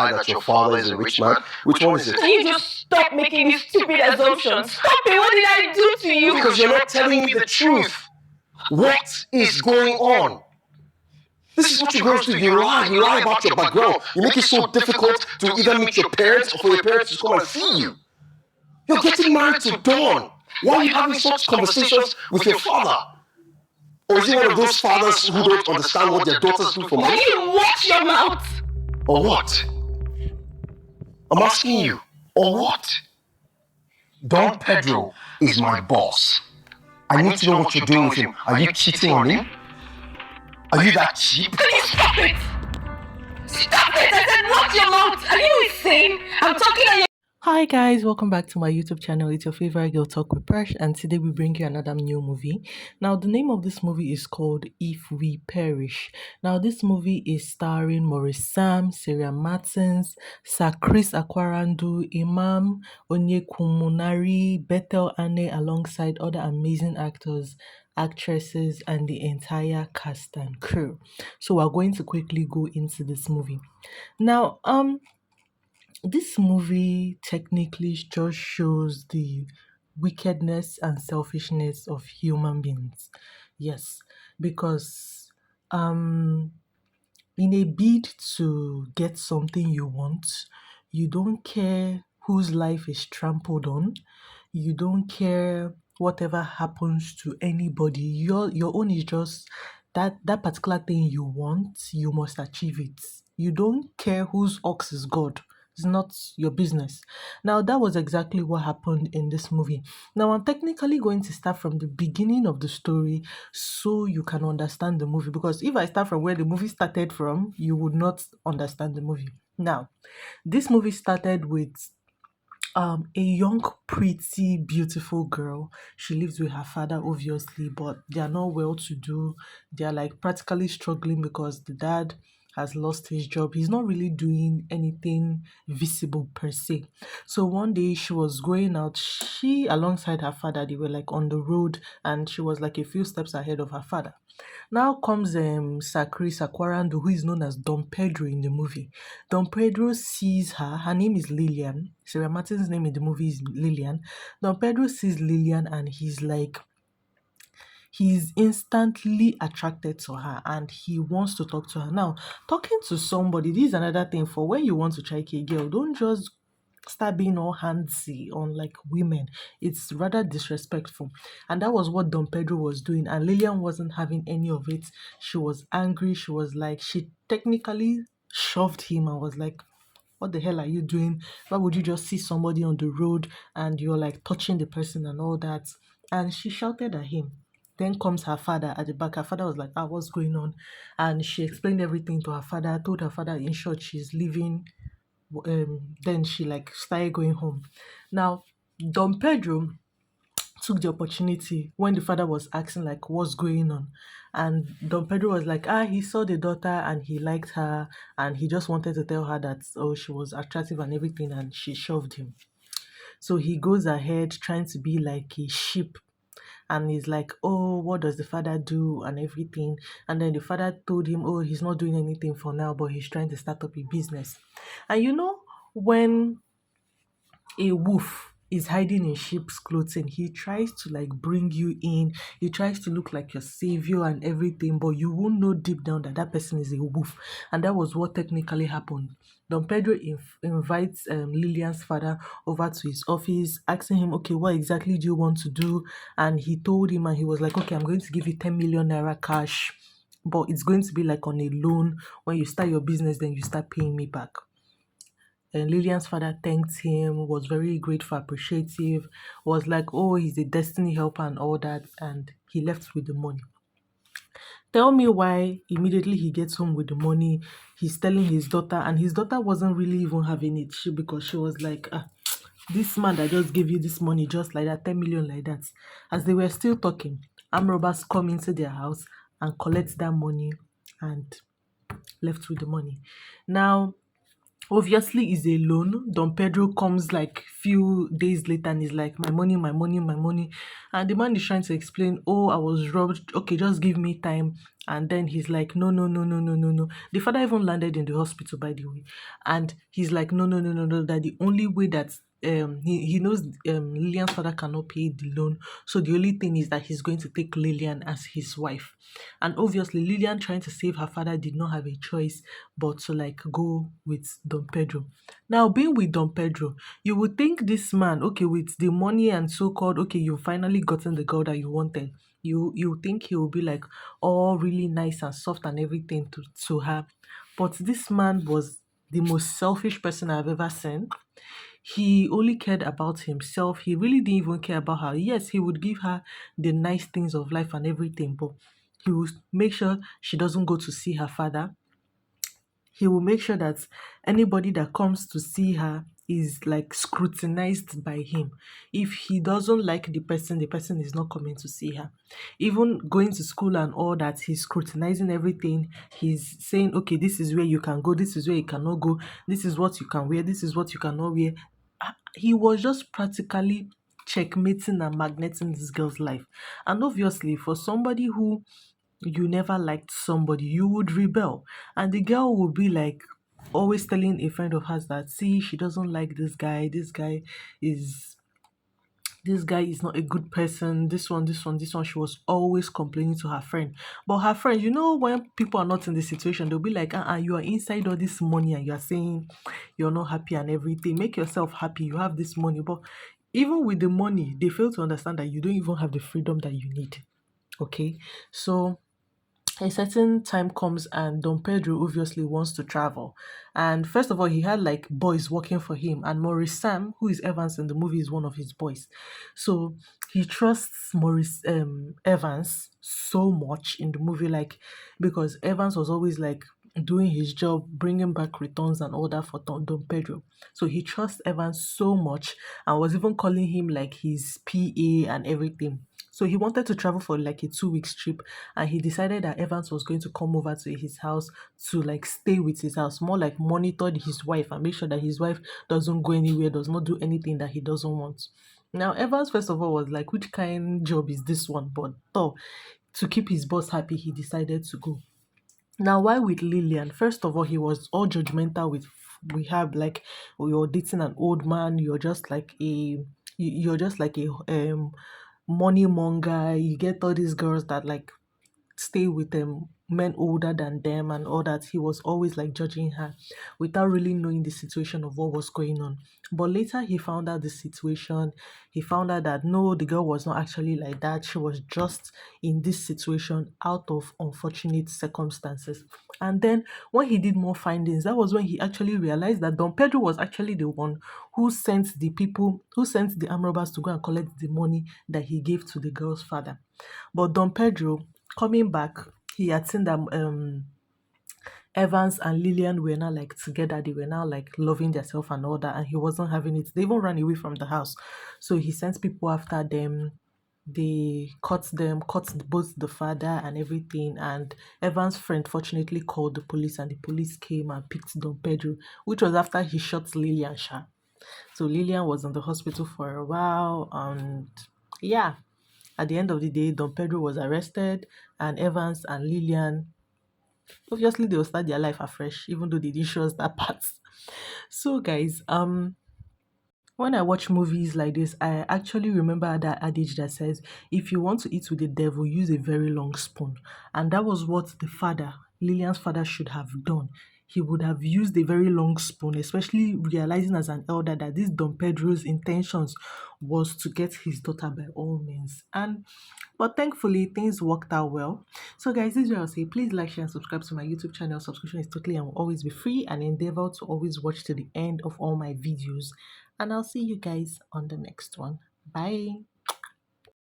lie that your father is a rich man? Which one is it? Can you just stop making these stupid assumptions? Stop it! What did I do to you? Because you're not telling me the truth. What is going on? This is what you girls do. You lie about your background. You make it so difficult to either meet your parents or for your parents to come and see you. You're getting married to Dawn. Why are you having such conversations with your father? Or is he one of those fathers who don't understand what their daughters do for money? Can you watch your mouth? Or what? I'm asking you. Or what? Don Pedro is my boss. I need to know what you're doing with him. Are you cheating on him? Are you that cheap? Can you stop it? Stop it! I said watch your mouth! Are you insane? I'm talking to you. Hi guys, welcome back to my YouTube channel. It's your favorite girl Talk with Presh, and today we bring you another new movie. Now the name of this movie is called If We Perish. Now this movie is starring Maurice, Sarian Martins, Sir Chris Akwarandu, Imam Onyekumunari, Bethel Ane, alongside other amazing actors, actresses, and the entire cast and crew. So we're going to quickly go into this movie. Now this movie technically just shows the wickedness and selfishness of human beings. Yes, because in a bid to get something you want, you don't care whose life is trampled on. You don't care whatever happens to anybody. Your own is just that particular thing you want, you must achieve it. You don't care whose ox is God. It's not your business. Now, that was exactly what happened in this movie. Now, I'm technically going to start from the beginning of the story so you can understand the movie. Because if I start from where the movie started from, you would not understand the movie. Now, this movie started with a young, pretty, beautiful girl. She lives with her father, obviously, but they are not well to do. They are like practically struggling because the dad has lost his job. He's not really doing anything visible per se. So one day she was going out. She, alongside her father, they were like on the road, and she was like a few steps ahead of her father. Now comes Sir Chris Akwarandu, who is known as Don Pedro in the movie. Don Pedro sees her. Her name is Lillian. Sarah Martin's name in the movie is Lillian. Don Pedro sees Lillian and he's instantly attracted to her and he wants to talk to her. Now, talking to somebody, this is another thing for when you want to try a girl. Don't just start being all handsy on like women. It's rather disrespectful. And that was what Don Pedro was doing. And Lillian wasn't having any of it. She was angry. She was like, she technically shoved him and was like, what the hell are you doing? Why would you just see somebody on the road and you're like touching the person and all that? And she shouted at him. Then comes her father at the back. Her father was like, what's going on? And she explained everything to her father, told her father in short she's leaving. Then she like started going home. Now, Don Pedro took the opportunity when the father was asking like what's going on, and Don Pedro was like, he saw the daughter and he liked her and he just wanted to tell her that she was attractive and everything, and she shoved him. So he goes ahead trying to be like a sheep, and he's like, what does the father do and everything. And then the father told him, he's not doing anything for now, but he's trying to start up a business. And you know, when a wolf is hiding in sheep's clothing, he tries to like bring you in. He tries to look like your savior and everything, but you won't know deep down that person is a wolf. And that was what technically happened. Don Pedro invites Lillian's father over to his office, asking him, okay, what exactly do you want to do? And he told him, and he was like, okay, I'm going to give you 10 million naira cash, but it's going to be like on a loan. When you start your business, then you start paying me back. And Lillian's father thanked him, was very grateful, appreciative, was like, he's a destiny helper and all that, and he left with the money. Tell me why immediately he gets home with the money, he's telling his daughter, and his daughter wasn't really even having it, because she was like, this man that just gave you this money just like that, 10 million like that. As they were still talking, armed robbers come into their house and collect that money and left with the money. Now, obviously is a loan. Don Pedro comes like few days later and is like, my money. And the man is trying to explain, I was robbed. Okay, just give me time. And then he's like, no, no, no, no, no, no, no. The father even landed in the hospital, by the way. And he's like, no, no, no, no, no, that the only way that he knows Lillian's father cannot pay the loan. So the only thing is that he's going to take Lillian as his wife. And obviously, Lillian trying to save her father did not have a choice but to like go with Don Pedro. Now, being with Don Pedro, you would think this man, okay, with the money and so-called, okay, you've finally gotten the girl that you wanted. You think he will be like all really nice and soft and everything to her. But this man was the most selfish person I've ever seen. He only cared about himself. He really didn't even care about her. Yes, he would give her the nice things of life and everything, but he would make sure she doesn't go to see her father. He will make sure that anybody that comes to see her is like scrutinized by him. If he doesn't like the person is not coming to see her. Even going to school and all that, he's scrutinizing everything. He's saying, okay, this is where you can go, this is where you cannot go, this is what you can wear, this is what you cannot wear. He was just practically checkmating and magneting this girl's life. And obviously, for somebody who you never liked somebody, you would rebel. And the girl would be like always telling a friend of hers that, see, she doesn't like this guy. Is this guy is not a good person. This one. She was always complaining to her friend. But her friend, when people are not in the situation, they'll be like, you are inside all this money and you are saying you're not happy and everything. Make yourself happy. You have this money. But even with the money, they fail to understand that you don't even have the freedom that you need. Okay. So a certain time comes and Don Pedro obviously wants to travel. And first of all, he had like boys working for him. And Maurice Sam, who is Evans in the movie, is one of his boys. So he trusts Maurice Evans so much in the movie, like because Evans was always like doing his job, bringing back returns and all that for Don Pedro. So he trusts Evans so much and was even calling him like his PA and everything. So he wanted to travel for like a 2 weeks trip, and he decided that Evans was going to come over to his house to like stay with his house, more like monitor his wife and make sure that his wife doesn't go anywhere, does not do anything that he doesn't want. Now, Evans, first of all, was like, which kind job is this one? But though, to keep his boss happy, he decided to go. Now, why with Lillian? First of all, he was all judgmental with we have like, oh, you're dating an old man, you're just like a money monger. You get all these girls that like stay with them men older than them and all that. He was always like judging her without really knowing the situation of what was going on. But later he found out the situation. He found out that no, the girl was not actually like that. She was just in this situation out of unfortunate circumstances. And then when he did more findings, that was when he actually realized that Don Pedro was actually the one who sent the arm robbers to go and collect the money that he gave to the girl's father. But Don Pedro, coming back, he had seen that Evans and Lillian were now like together. They were now like loving themselves and all that, and he wasn't having it. They even ran away from the house. So he sent people after them. They caught them, caught both the father and everything. And Evans' friend fortunately called the police, and the police came and picked Don Pedro, which was after he shot Lillian Sha. So Lillian was in the hospital for a while, and yeah, at the end of the day, Don Pedro was arrested, and Evans and Lillian, obviously, they will start their life afresh, even though they didn't show us that part. So, guys, when I watch movies like this, I actually remember that adage that says, if you want to eat with the devil, use a very long spoon. And that was what the father, Lillian's father, should have done. He would have used a very long spoon, especially realizing as an elder that this Don Pedro's intentions was to get his daughter by all means. But thankfully, things worked out well. So, guys, this is what I'll say. Please like, share, and subscribe to my YouTube channel. Subscription is totally and will always be free, and endeavor to always watch to the end of all my videos. And I'll see you guys on the next one. Bye.